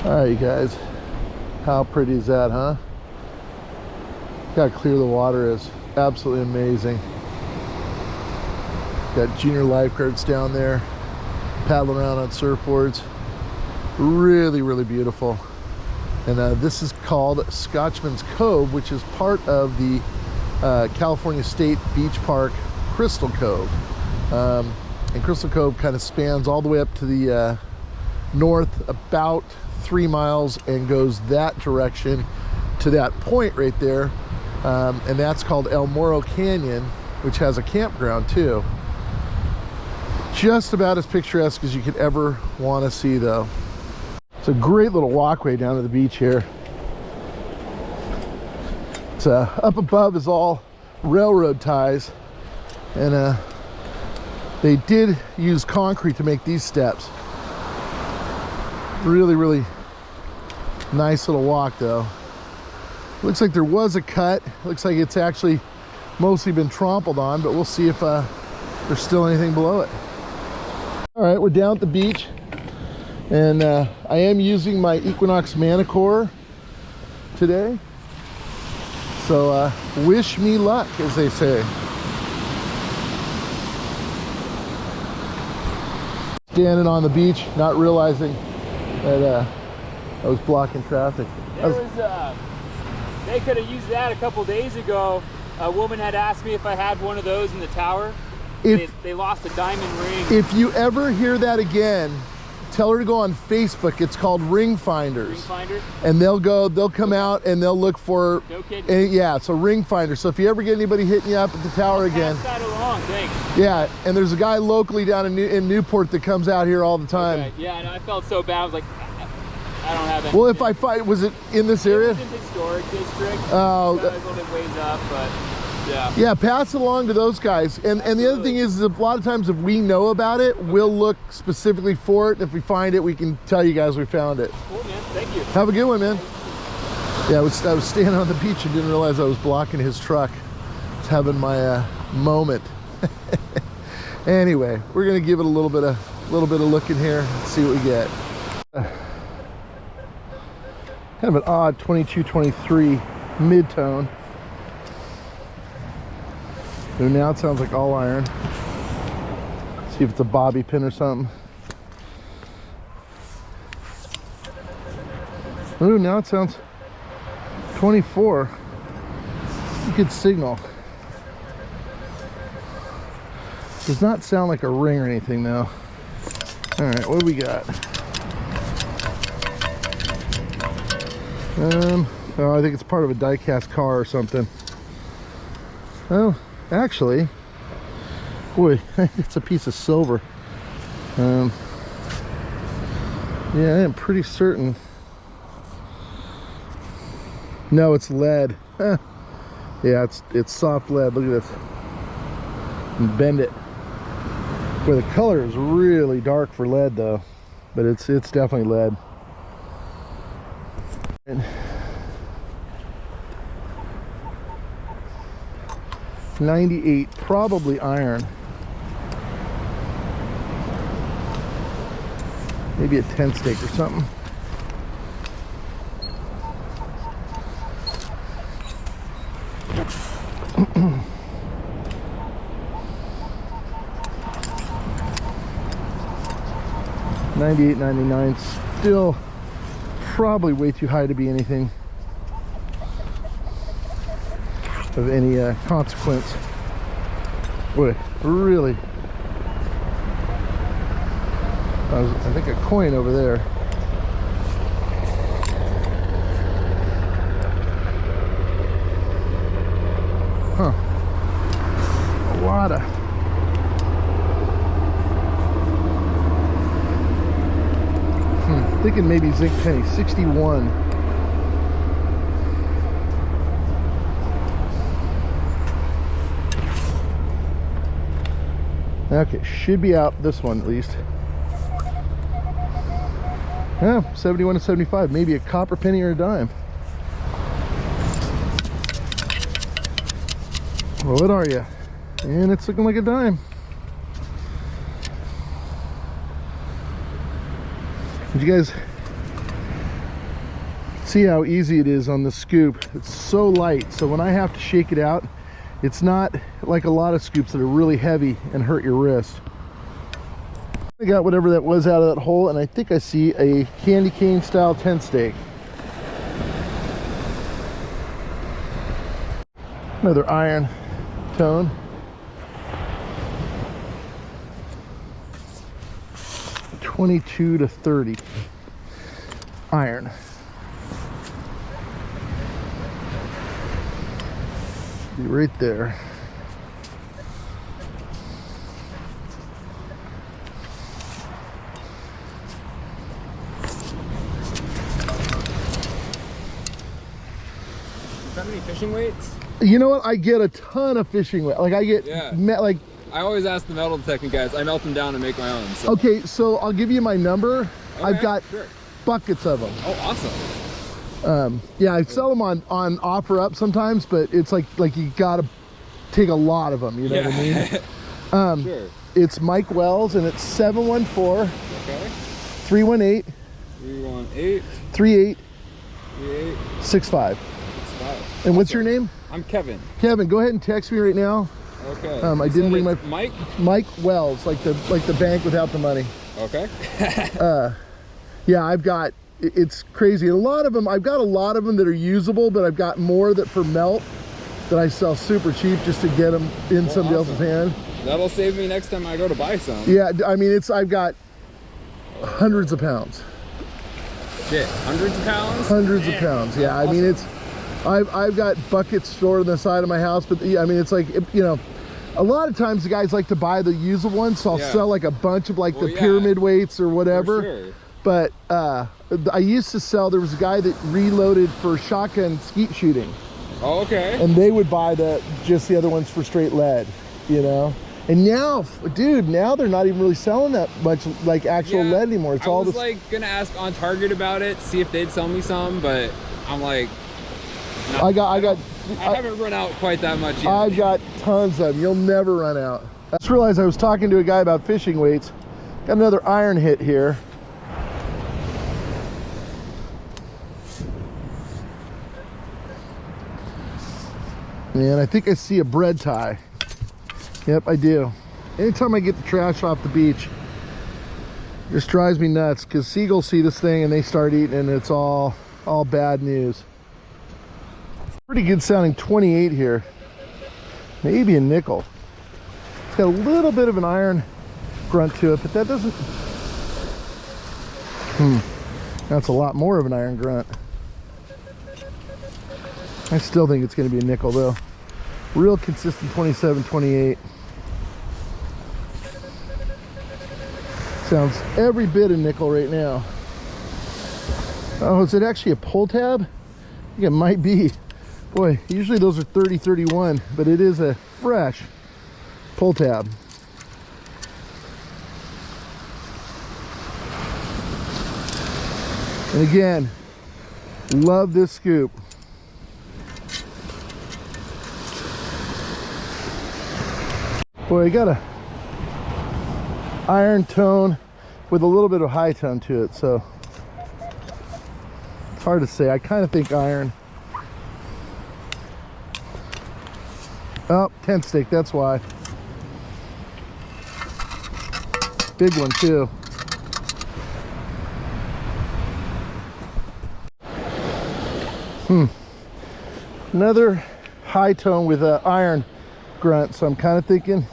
All right, you guys, how pretty is that, huh? Look how clear the water is. Absolutely amazing. Got junior lifeguards down there paddling around on surfboards. Really, really beautiful. And this is called Scotchman's Cove, which is part of the California State Beach Park Crystal Cove. And Crystal Cove kind of spans all the way up to the north about 3 miles and goes that direction to that point right there, and that's called El Morro Canyon, which has a campground too. Just about as picturesque as you could ever want to see, though. It's a great little walkway down to the beach here. It's up above is all railroad ties, and they did use concrete to make these steps. Really, really nice little walk, though. Looks like there was a cut. Looks like it's actually mostly been trampled on, but we'll see if there's still anything below it. All right, we're down at the beach, and I am using my Equinox Manticore today. So wish me luck, as they say. Standing on the beach, not realizing that I was blocking traffic. They could have used that a couple days ago. A woman had asked me if I had one of those in the tower. They lost a diamond ring. If you ever hear that again, tell her to go on Facebook. It's called Ring Finders. Ring Finder? And they'll come out and they'll look for, no kidding. Yeah, so Ring Finder. So if you ever get anybody hitting you up at the tower again. Pass that along, thanks. Yeah, and there's a guy locally down in Newport that comes out here all the time. Okay. Yeah, and I felt so bad. I was like, I don't have any. Well, if I find, was it in this area? It was in the historic district. Oh. It was a little bit ways up, but yeah. Yeah, pass it along to those guys. And the other thing is a lot of times if we know about it, we'll look specifically for it. If we find it, we can tell you guys we found it. Cool, man. Thank you. Have a good one, man. Yeah, I was standing on the beach and didn't realize I was blocking his truck. I was having my moment. Anyway, we're gonna give it a little bit of look in here and see what we get. Kind of an odd 22-23 mid-tone. Ooh, now it sounds like all iron. See if it's a bobby pin or something. Ooh, now it sounds 24. Good signal. Does not sound like a ring or anything though. All right, what do we got? Oh, I think it's part of a die-cast car or something. Oh, actually, boy, it's a piece of silver. Yeah, I am pretty certain. No, it's lead. Yeah, it's soft lead. Look at this. And bend it. Boy, the color is really dark for lead though, but it's definitely lead. 98, probably iron. Maybe a 10 stake or something. $98, $99, still probably way too high to be anything of any consequence. Boy, really. I think a coin over there. Huh. A lot of. Thinking maybe zinc penny, 61. Okay, should be out, this one at least. Yeah, 71 to 75, maybe a copper penny or a dime. Well, what are you? And it's looking like a dime. Did you guys see how easy it is on the scoop? It's so light, so when I have to shake it out, it's not like a lot of scoops that are really heavy and hurt your wrist. I got whatever that was out of that hole, and I think I see a candy cane style tent stake. Another iron tone. $22 to $30 iron. Be right there. How many fishing weights? You know what? I get a ton of fishing weight. Like I get, like I always ask the metal detecting guys. I melt them down and make my own. So. Okay, so I'll give you my number. Okay, I've got sure. buckets of them. Oh, awesome. Yeah, I sell them on offer up sometimes, but it's like you gotta take a lot of them. You know what I mean? Sure. It's Mike Wells, and it's 714 Okay. 318 318 38 65. And what's your name? I'm Kevin. Kevin, go ahead and text me right now. Okay. I didn't bring my Mike Wells, like the bank without the money. Okay. Yeah, I've got, it's crazy. A lot of them, I've got a lot of them that are usable, but I've got more that for melt that I sell super cheap just to get them in somebody else's hand. That'll save me next time I go to buy some. Yeah, I mean, I've got hundreds of pounds. Shit, hundreds of pounds? Hundreds of pounds, yeah. Awesome. I mean, I've got buckets stored on the side of my house, but I mean, it's like, you know, a lot of times the guys like to buy the usable ones, so I'll sell like a bunch of like the pyramid weights or whatever. For sure. But I used to sell, there was a guy that reloaded for shotgun skeet shooting. Oh, okay. And they would buy just the other ones for straight lead, you know? And now, dude, now they're not even really selling that much like actual lead anymore. It's all I was like gonna ask on Target about it, see if they'd sell me some, but I'm like, no, I haven't run out quite that much yet. I've got tons of them. You'll never run out. I just realized I was talking to a guy about fishing weights. Got another iron hit here. And I think I see a bread tie. Yep, I do. Anytime I get the trash off the beach, it just drives me nuts because seagulls see this thing and they start eating, and it's all bad news. Pretty good sounding 28 here. Maybe a nickel. It's got a little bit of an iron grunt to it, but that doesn't... That's a lot more of an iron grunt. I still think it's going to be a nickel though. Real consistent 27, 28. Sounds every bit a nickel right now. Oh, is it actually a pull tab? I think it might be. Boy, usually those are 30, 31, but it is a fresh pull tab. And again, love this scoop. Boy, I got a iron tone with a little bit of high tone to it, so it's hard to say. I kind of think iron. Oh, tent stake, that's why. Big one too. Another high tone with an iron grunt, so I'm kind of thinking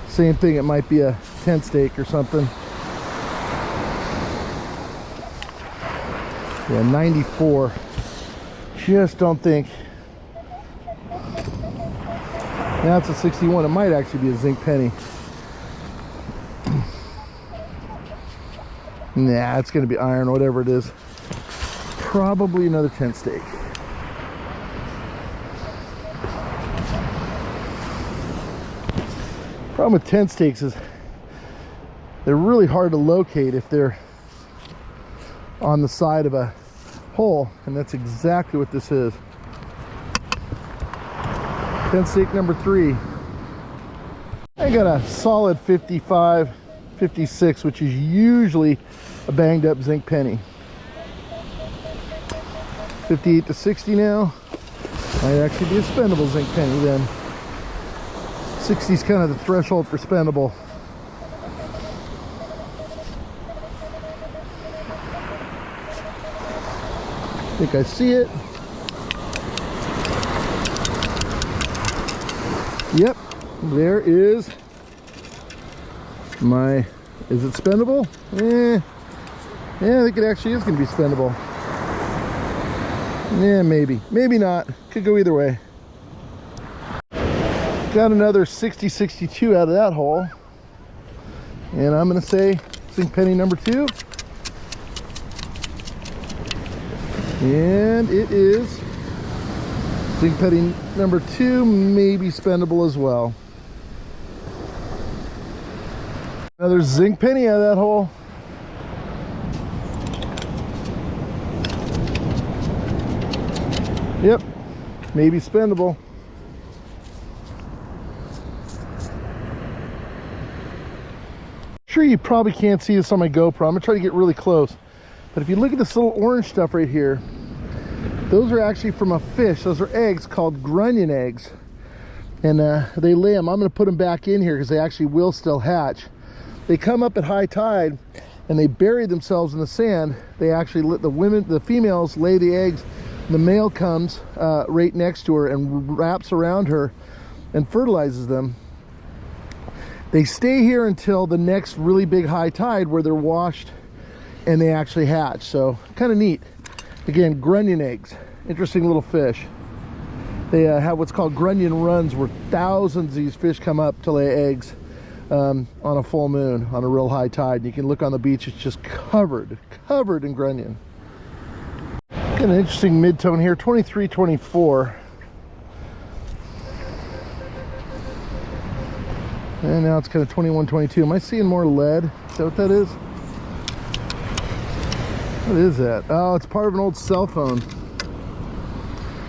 same thing. It might be a tent stake or something. Yeah, 94. Just don't think. Now it's a 61. It might actually be a zinc penny. Nah, it's gonna be iron, whatever it is. Probably another tent stake. Problem with tent stakes is they're really hard to locate if they're on the side of a hole, and that's exactly what this is. Pen stake number 3. I got a solid 55, 56, which is usually a banged up zinc penny. 58 to 60 now. Might actually be a spendable zinc penny then. 60 is kind of the threshold for spendable. I think I see it. Yep, there is my, is it spendable? Yeah, I think it actually is going to be spendable. Yeah, maybe not. Could go either way. Got another 60-62 out of that hole. And I'm going to say zinc penny number 2. And it is zinc penny number 2, maybe spendable as well. Another zinc penny out of that hole. Yep, maybe spendable. Sure, you probably can't see this on my GoPro. I'm gonna try to get really close. But if you look at this little orange stuff right here, those are actually from a fish. Those are eggs called grunion eggs. And they lay them. I'm gonna put them back in here because they actually will still hatch. They come up at high tide and they bury themselves in the sand. They actually let the females lay the eggs. The male comes right next to her and wraps around her and fertilizes them. They stay here until the next really big high tide where they're washed and they actually hatch. So kind of neat. Again, grunion eggs, interesting little fish. They have what's called grunion runs, where thousands of these fish come up to lay eggs on a full moon, on a real high tide. You can look on the beach, it's just covered in grunion. Got an interesting mid-tone here, 23-24. And now it's kind of 21-22. Am I seeing more lead? Is that what that is? What is that? Oh, it's part of an old cell phone.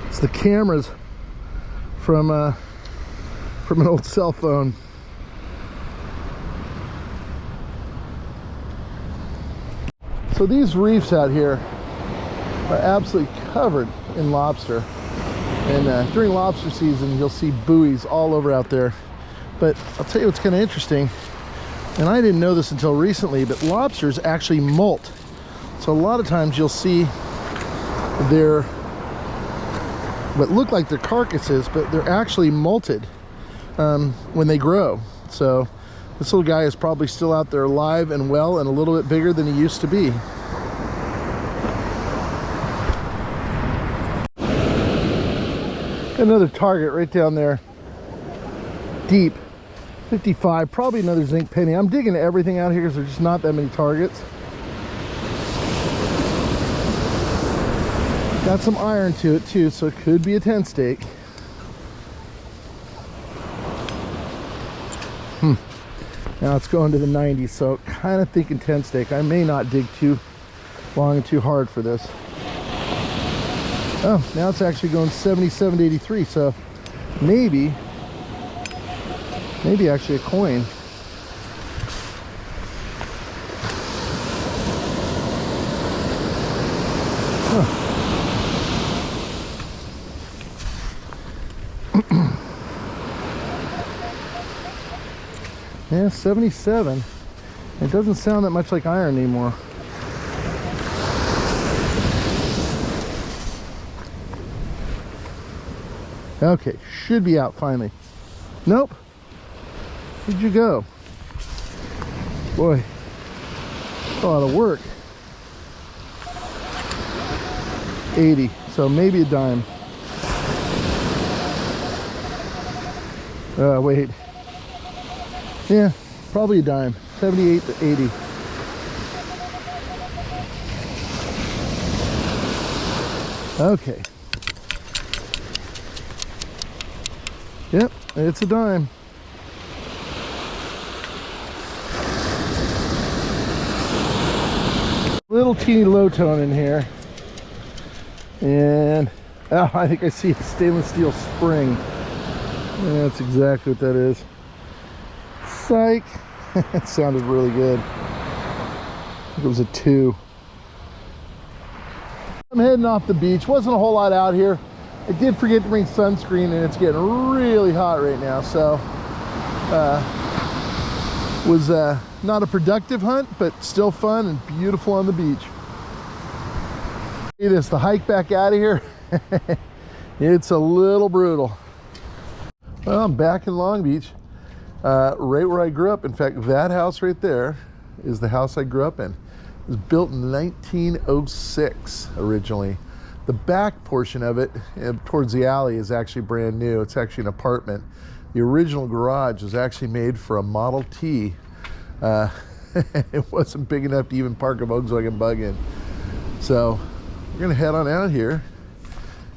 It's the cameras from an old cell phone. So these reefs out here are absolutely covered in lobster. And during lobster season, you'll see buoys all over out there. But I'll tell you what's kind of interesting, and I didn't know this until recently, but lobsters actually molt. So a lot of times you'll see their, what look like their carcasses, but they're actually molted when they grow. So this little guy is probably still out there alive and well and a little bit bigger than he used to be. Another target right down there, deep. 55, probably another zinc penny. I'm digging everything out here because there's just not that many targets. Got some iron to it too, so it could be a 10 stake. Now it's going to the 90s, so kind of thinking 10 stake. I may not dig too long and too hard for this. Oh, now it's actually going 77 to 83, so maybe actually a coin. Huh. Yeah, 77. It doesn't sound that much like iron anymore. Okay, should be out finally. Nope. Where'd you go? Boy, a lot of work. 80, so maybe a dime. Wait. Yeah, probably a dime. 78 to 80. Okay. Yep, it's a dime. Little teeny low tone in here. And oh, I think I see a stainless steel spring. Yeah, that's exactly what that is. Psych. It sounded really good. I think it was a 2. I'm heading off the beach. Wasn't a whole lot out here. I did forget to bring sunscreen, and it's getting really hot right now, so was not a productive hunt, but still fun and beautiful on the beach. See this, the hike back out of here. It's a little brutal. Well, I'm back in Long Beach, right where I grew up. In fact, that house right there is the house I grew up in. It was built in 1906 originally. The back portion of it, towards the alley, is actually brand new. It's actually an apartment. The original garage was actually made for a Model T. It wasn't big enough to even park a Volkswagen Bug in. So we're gonna head on out here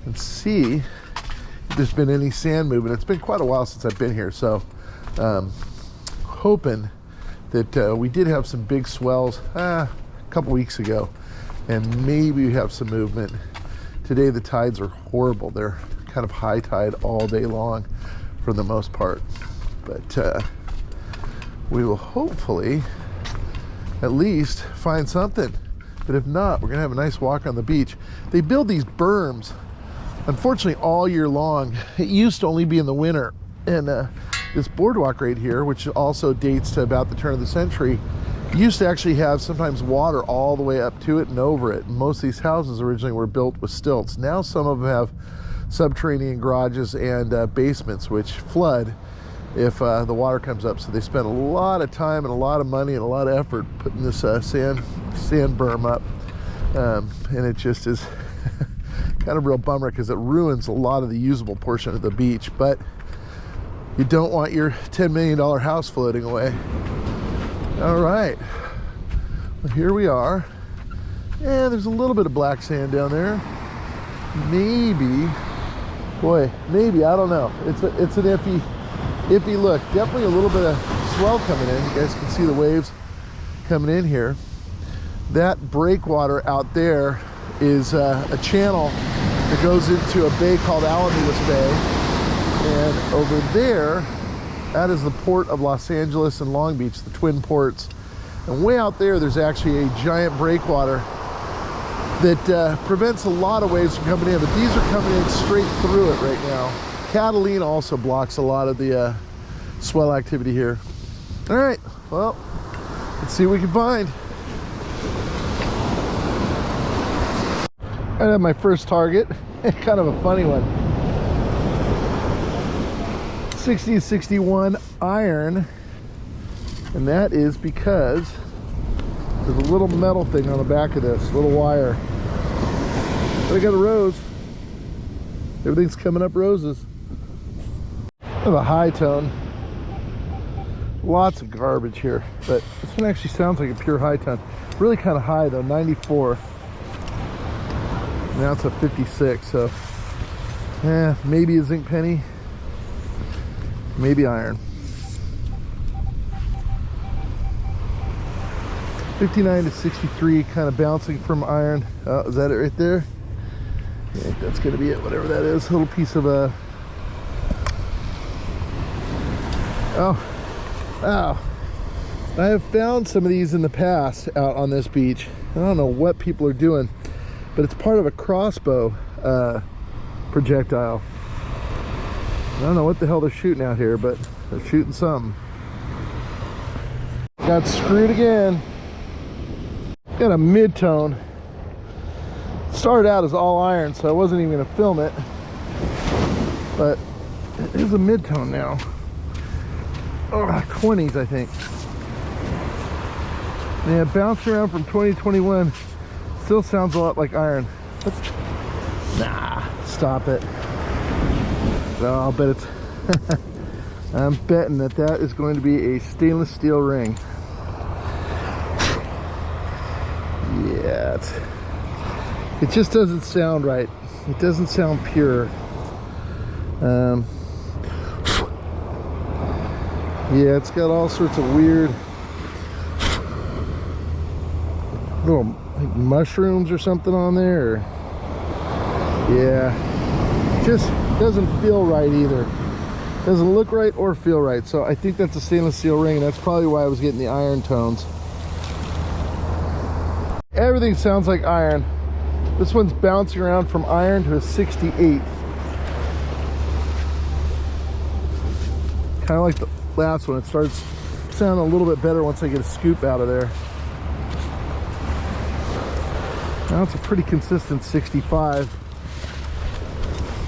and see if there's been any sand movement. It's been quite a while since I've been here, so hoping that we did have some big swells a couple weeks ago, and maybe we have some movement. Today the tides are horrible. They're kind of high tide all day long for the most part, but we will hopefully at least find something. But if not, we're gonna have a nice walk on the beach. They build these berms, unfortunately, all year long. It used to only be in the winter. And this boardwalk right here, which also dates to about the turn of the century, used to actually have sometimes water all the way up to it and over it. Most of these houses originally were built with stilts. Now some of them have subterranean garages and basements, which flood if the water comes up. So they spend a lot of time and a lot of money and a lot of effort putting this sand berm up, and it just is kind of a real bummer because it ruins a lot of the usable portion of the beach. But you don't want your $10 million house floating away. All right, well, here we are. Yeah, there's a little bit of black sand down there. Maybe, boy, maybe, I don't know. It's an iffy look. Definitely a little bit of swell coming in. You guys can see the waves coming in here. That breakwater out there is a channel that goes into a bay called Alamitos Bay. And over there, that is the port of Los Angeles and Long Beach, the twin ports. And way out there, there's actually a giant breakwater that prevents a lot of waves from coming in, but these are coming in straight through it right now. Catalina also blocks a lot of the swell activity here. All right, well, let's see what we can find. I have my first target, kind of a funny one. 6061 iron, and that is because there's a little metal thing on the back of this, little wire. But I got a rose. Everything's coming up roses. I have a high tone. Lots of garbage here, but this one actually sounds like a pure high tone. Really kind of high though, 94. Now it's a 56, so yeah, maybe a zinc penny. Maybe iron. 59 to 63, kind of bouncing from iron. Oh, is that it right there? I think that's gonna be it, whatever that is. A little piece of a... Oh. I have found some of these in the past out on this beach. I don't know what people are doing, but it's part of a crossbow projectile. I don't know what the hell they're shooting out here, but they're shooting something. Got screwed again. Got a mid-tone. Started out as all iron, so I wasn't even gonna film it. But it is a mid-tone now. Oh, 20s, I think. Yeah, bouncing around from 2021. Still sounds a lot like iron. Nah, stop it. No, I'll bet it's... I'm betting that that is going to be a stainless steel ring. Yeah, it just doesn't sound right. It doesn't sound pure. Yeah, it's got all sorts of weird little, like mushrooms or something on there. Or, yeah, just doesn't feel right either. Doesn't look right or feel right. So I think that's a stainless steel ring, and that's probably why I was getting the iron tones. Everything sounds like iron. This one's bouncing around from iron to a 68. Kind of like the last one. It starts sounding a little bit better once I get a scoop out of there. Now it's a pretty consistent 65.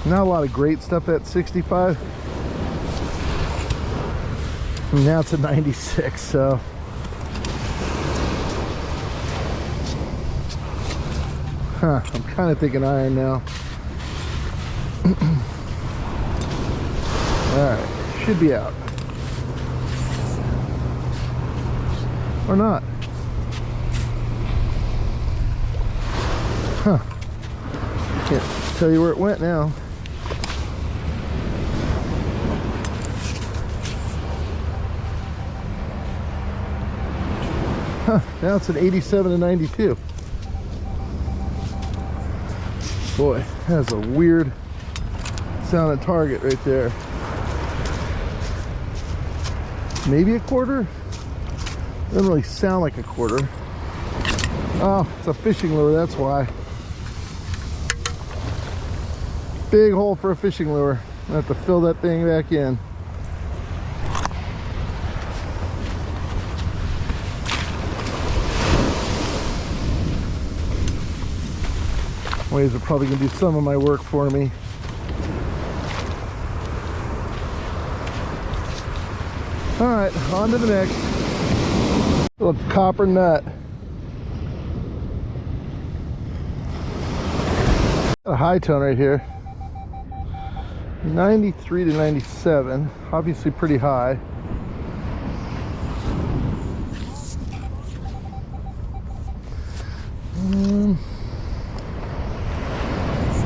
Not a lot of great stuff at 65. And now it's a 96, so. Huh, I'm kind of thinking iron now. Alright, should be out. Or not. Huh. Can't tell you where it went now. Huh, now it's an 87 to 92. Boy, that's a weird sounding target right there. Maybe a quarter? Doesn't really sound like a quarter. Oh, it's a fishing lure, that's why. Big hole for a fishing lure. I have to fill that thing back in. Waves are probably going to do some of my work for me. All right, on to the next. Little copper nut. Got a high tone right here. 93 to 97, obviously pretty high.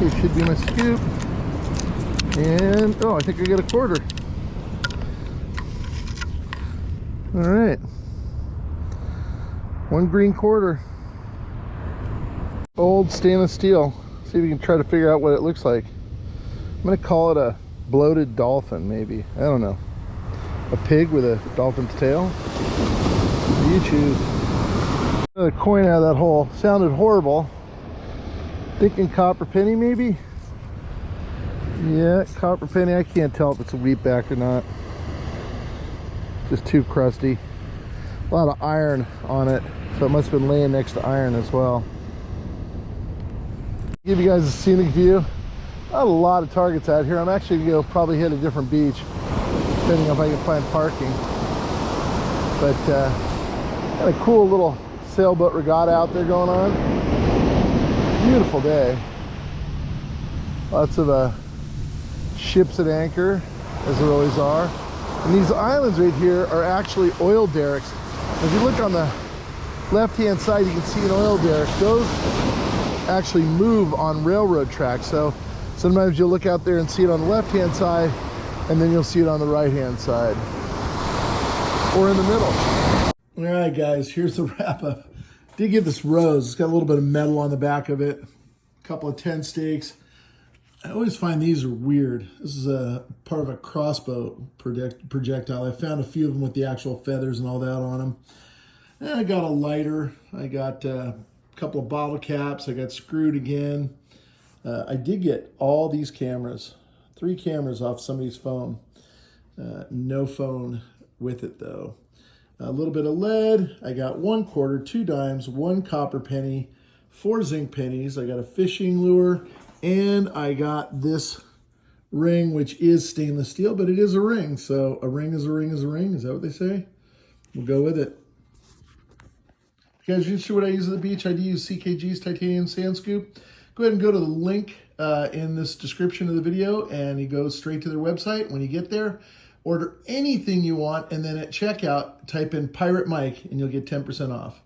It should be my scoop. And, oh, I think I got a quarter. All right. One green quarter. Old stainless steel. See if we can try to figure out what it looks like. I'm gonna call it a bloated dolphin, maybe. I don't know. A pig with a dolphin's tail? What do you choose? Another coin out of that hole. Sounded horrible. Thinking copper penny, maybe? Yeah, copper penny. I can't tell if it's a wheatback or not. Just too crusty. A lot of iron on it, so it must have been laying next to iron as well. Give you guys a scenic view. Not a lot of targets out here. I'm actually gonna go probably hit a different beach, depending on if I can find parking. But got a cool little sailboat regatta out there going on. Beautiful day. Lots of ships at anchor, as there always are. And these islands right here are actually oil derricks. If you look on the left-hand side, you can see an oil derrick. Those actually move on railroad tracks. So sometimes you'll look out there and see it on the left-hand side, and then you'll see it on the right-hand side, or in the middle. All right, guys, here's the wrap-up. Did get this rose. It's got a little bit of metal on the back of it. A couple of 10 stakes. I always find these are weird. This is a part of a crossbow projectile. I found a few of them with the actual feathers and all that on them. And I got a lighter. I got a couple of bottle caps. I got screwed again. I did get all these cameras. 3 cameras off somebody's phone. No phone with it though. A little bit of lead. I got 1 quarter, 2 dimes, 1 copper penny, 4 zinc pennies. I got a fishing lure, and I got this ring, which is stainless steel, but it is a ring. So a ring is a ring is a ring. Is that what they say? We'll go with it. If you guys are interested in what I use at the beach, I do use CKG's titanium sand scoop. Go ahead and go to the link in this description of the video, and you go straight to their website. When you get there, order anything you want, and then at checkout, type in Pirate Mike, and you'll get 10% off.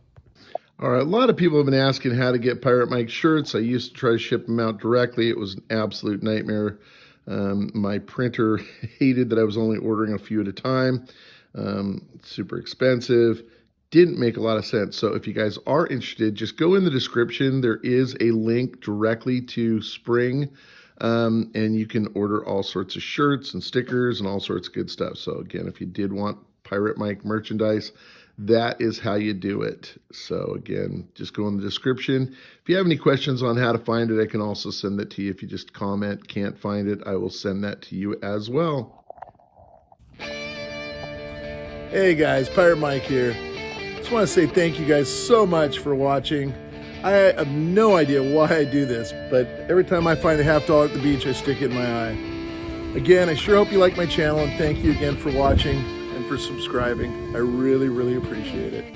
All right, a lot of people have been asking how to get Pirate Mike shirts. I used to try to ship them out directly. It was an absolute nightmare. My printer hated that I was only ordering a few at a time. Super expensive. didn't make a lot of sense. So if you guys are interested, just go in the description. There is a link directly to Spring, and you can order all sorts of shirts and stickers and all sorts of good stuff. So again, if you did want Pirate Mike merchandise, that is how you do it. So again, just go in the description. If you have any questions on how to find it, I can also send that to you. If you just comment, can't find it, I will send that to you as well. Hey guys, Pirate Mike here. Just want to say thank you guys so much for watching. I have no idea why I do this, but every time I find a $50 at the beach, I stick it in my eye. Again, I sure hope you like my channel, and thank you again for watching and for subscribing. I really, really appreciate it.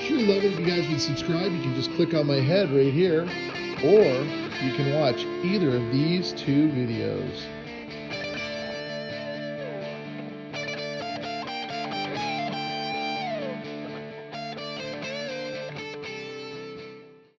Sure love it if you guys would subscribe. You can just click on my head right here, or you can watch either of these two videos.